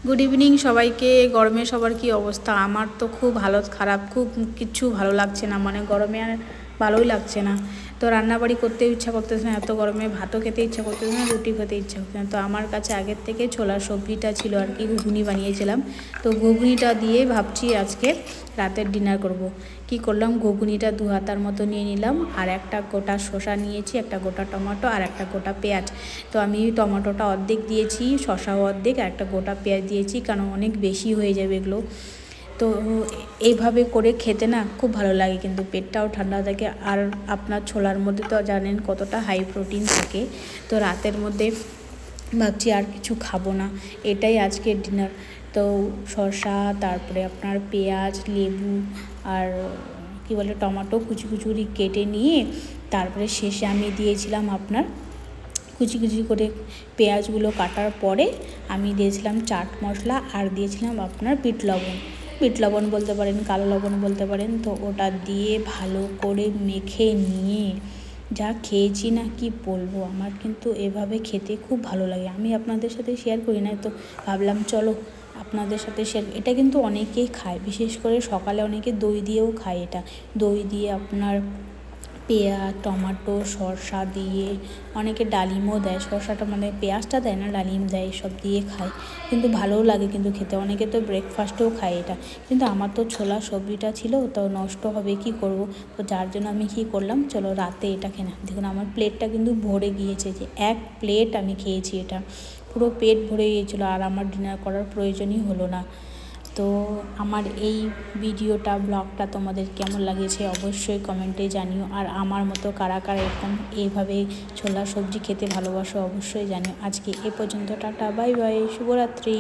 Good evening সবাইকে। গরমে সবার কি অবস্থা? আমার তো খুব হালত খারাপ, খুব কিচ্ছু ভালো লাগছে না, মানে গরমে আর ভালোই লাগছে না। তো রান্নাবাড়ি করতেও ইচ্ছা করতেছে না, এত গরমে ভাতও খেতে ইচ্ছা করতেছে না, রুটি খেতে ইচ্ছা করতেছে না। তো আমার কাছে আগের থেকে ছোলার সবজিটা ছিল আর কি, ঘুগনি বানিয়েছিলাম। তো ঘুগনিটা দিয়ে ভাবছি আজকে রাতের ডিনার করব। কি করলাম, ঘুগনিটা 2 হাতার মতো নিয়ে নিলাম, আর একটা গোটা শসা নিয়েছি, একটা গোটা টমেটো আর একটা গোটা পেঁয়াজ। তো আমি টমেটোটা অর্ধেক দিয়েছি, শসাও অর্ধেক, আর একটা গোটা পেঁয়াজ দিয়েছি, কারণ অনেক বেশি হয়ে যাবে এগুলো। তো এইভাবে করে খেতে না খুব ভালো লাগে, কিন্তু পেটটাও ঠান্ডা থাকে। আর আপনার ছোলার মধ্যে তো জানেন কতটা হাই প্রোটিন থাকে। তো রাতের মধ্যে ভাবছি আর কিছু খাবো না, এটাই আজকের ডিনার। তো শসা, তারপরে আপনার পেঁয়াজ, লেবু আর কি বলে টমেটো কুচি কুচুরি কেটে নিয়ে তারপরে শেষে আমি দিয়েছিলাম আপনার কুচি কুচি করে পেঁয়াজগুলো কাটার পরে আমি দিয়েছিলাম চাট মশলা, আর দিয়েছিলাম আপনার বিট লবণ। বিট লবণ বলতে পারেন, কালো লবণ বলতে পারেন। তো ওটা দিয়ে ভালো করে মেখে নিয়ে যা খেয়েছি না, কি বলবো, আমার কিন্তু এভাবে খেতে খুব ভালো লাগে। আমি আপনাদের সাথে শেয়ার করি না, তো ভাবলাম চলো আপনাদের সাথে শেয়ার। এটা কিন্তু অনেকেই খায়, বিশেষ করে সকালে অনেকে দই দিয়েও খায়। এটা দই দিয়ে আপনার পেঁয়াজ, টমেটো, শসা দিয়ে, অনেকে ডালিমও দেয়। শসাটা মানে পেঁয়াজটা দেয় না, ডালিম দেয়, সব দিয়ে খায়, কিন্তু ভালোও লাগে কিন্তু খেতে। অনেকে তো ব্রেকফাস্টেও খায় এটা, কিন্তু আমার তো ছোলা সবজিটা ছিল, তো নষ্ট হবে, কি করব। তো যার জন্য আমি কী করলাম, চলো রাতে এটা খেয়ে না। দেখুন আমার প্লেটটা কিন্তু ভরে গিয়েছে, যে 1 প্লেট আমি খেয়েছি, এটা পুরো পেট ভরে গিয়েছিলো, আর আমার ডিনার করার প্রয়োজনই হলো না। তো আমার এই ভিডিওটা, ব্লগটা তোমাদের কেমন লাগেছে অবশ্যই কমেন্টে জানিও। আর আমার মতো কারা কারা এরকম এইভাবে ছোলা সবজি খেতে ভালোবাসো অবশ্যই জানিও। আজকে এ পর্যন্ত, টাটা, বাই বাই, শুভরাত্রি।